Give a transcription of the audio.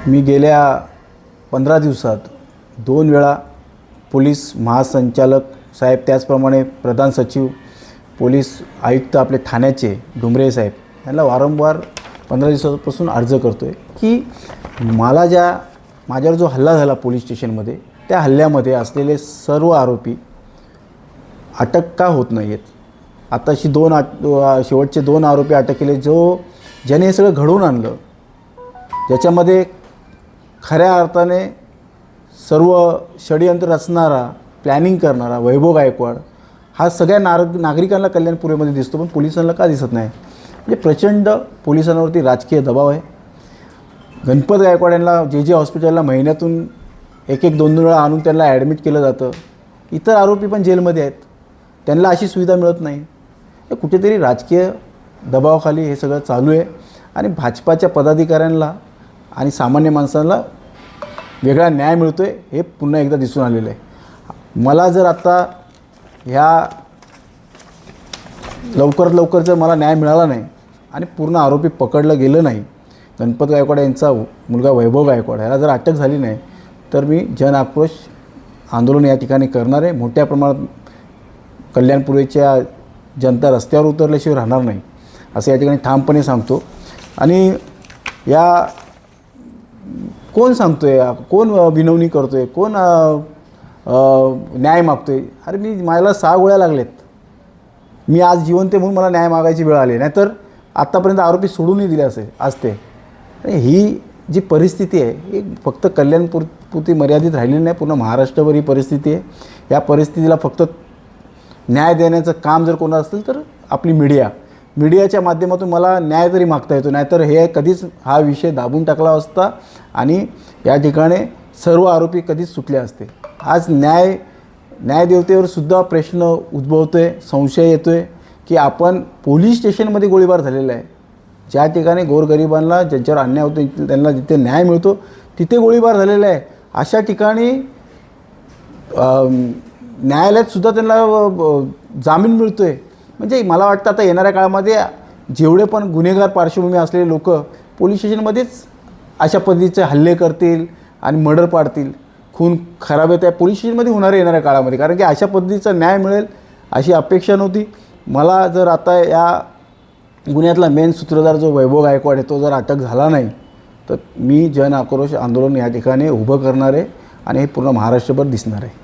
मी गेल्या 15 दिवसात 2 वेळा पोलीस महासंचालक साहेब, त्याचप्रमाणे प्रधान सचिव, पोलीस आयुक्त आपले ठाण्याचे डुमरे साहेब यांना वारंवार 15 दिवसापासून अर्ज करतो आहे की माझ्यावर जो हल्ला झाला पोलीस स्टेशनमध्ये, त्या हल्ल्यामध्ये असलेले सर्व आरोपी अटक का होत नाही आहेत. आताशी शेवटचे 2 आरोपी अटक केले, ज्याने हे सगळं घडवून आणलं, ज्याच्यामध्ये खऱ्या अर्थाने सर्व षडयंत्र रचणारा, प्लॅनिंग करणारा वैभव गायकवाड हा सगळ्या नागरिकांना कल्याणपुरीमध्ये दिसतो, पण पोलिसांना का दिसत नाही. म्हणजे प्रचंड पोलिसांवरती राजकीय दबाव आहे. गणपत गायकवाड यांना जे हॉस्पिटलला महिन्यातून 1-2 वेळा आणून त्यांना ॲडमिट केलं जातं. इतर आरोपी पण जेलमध्ये आहेत, त्यांना अशी सुविधा मिळत नाही. कुठेतरी राजकीय दबावाखाली हे सगळं चालू आहे आणि भाजपाच्या पदाधिकाऱ्यांना आणि सामान्य माणसांना वेगळा न्याय मिळतो आहे हे पुन्हा एकदा दिसून आलेलं आहे. मला जर आता ह्या लवकरात लवकर जर मला न्याय मिळाला नाही आणि पूर्ण आरोपी पकडलं गेलं नाही, गणपत गायकवाड यांचा मुलगा वैभव गायकवाड ह्याला जर अटक झाली नाही, तर मी जन आक्रोश आंदोलन या ठिकाणी करणार आहे. मोठ्या प्रमाणात कल्याणपुरीच्या जनता रस्त्यावर उतरल्याशिवाय राहणार नाही असं या ठिकाणी ठामपणे सांगतो. आणि या कोण सांगतो आहे, कोण विनवणी करतो आहे, कोण न्याय मागतो आहे. अरे मला 6 गोळ्या लागलेत, मी आज जिवंत म्हणून मला न्याय मागायची वेळ आली, नाहीतर आत्तापर्यंत आरोपी सोडूनही दिले असते. आणि ही जी परिस्थिती आहे ही फक्त कल्याणपुरती मर्यादित राहिलेली नाही, पूर्ण महाराष्ट्रभर ही परिस्थिती आहे. या परिस्थितीला फक्त न्याय देण्याचं काम जर कोणाचं असेल तर आपली मीडियाच्या माध्यमातून मला न्याय तरी मागता येतो, नाहीतर हे कधीच हा विषय दाबून टाकला असता आणि या ठिकाणी सर्व आरोपी कधीच सुटले असते. आज न्यायदेवतेवर सुद्धा प्रश्न उद्भवतो आहे, संशय येतो आहे की आपण पोलीस स्टेशनमध्ये गोळीबार झालेला आहे, ज्या ठिकाणी गोरगरिबांना ज्यांच्यावर अन्याय होतो त्यांना जिथे न्याय मिळतो तिथे गोळीबार झालेला आहे. अशा ठिकाणी न्यायालयात सुद्धा त्यांना जामीन मिळतो आहे. म्हणजे मला वाटतं आता येणाऱ्या काळामध्ये जेवढे पण गुन्हेगार पार्श्वभूमी असलेले लोक पोलीस स्टेशनमध्येच अशा पद्धतीचे हल्ले करतील आणि मर्डर पाडतील. खून खराब त्या पोलीस स्टेशनमध्ये होणार आहे येणाऱ्या काळामध्ये, कारण की अशा पद्धतीचा न्याय मिळेल अशी अपेक्षा नव्हती मला. जर आता या गुन्ह्यातला मेन सूत्रधार जो वैभव गायकवाड आहे तो जर अटक झाला नाही, तर मी जन आक्रोश आंदोलन या ठिकाणी उभं करणार आहे आणि हे पूर्ण महाराष्ट्रभर दिसणार आहे.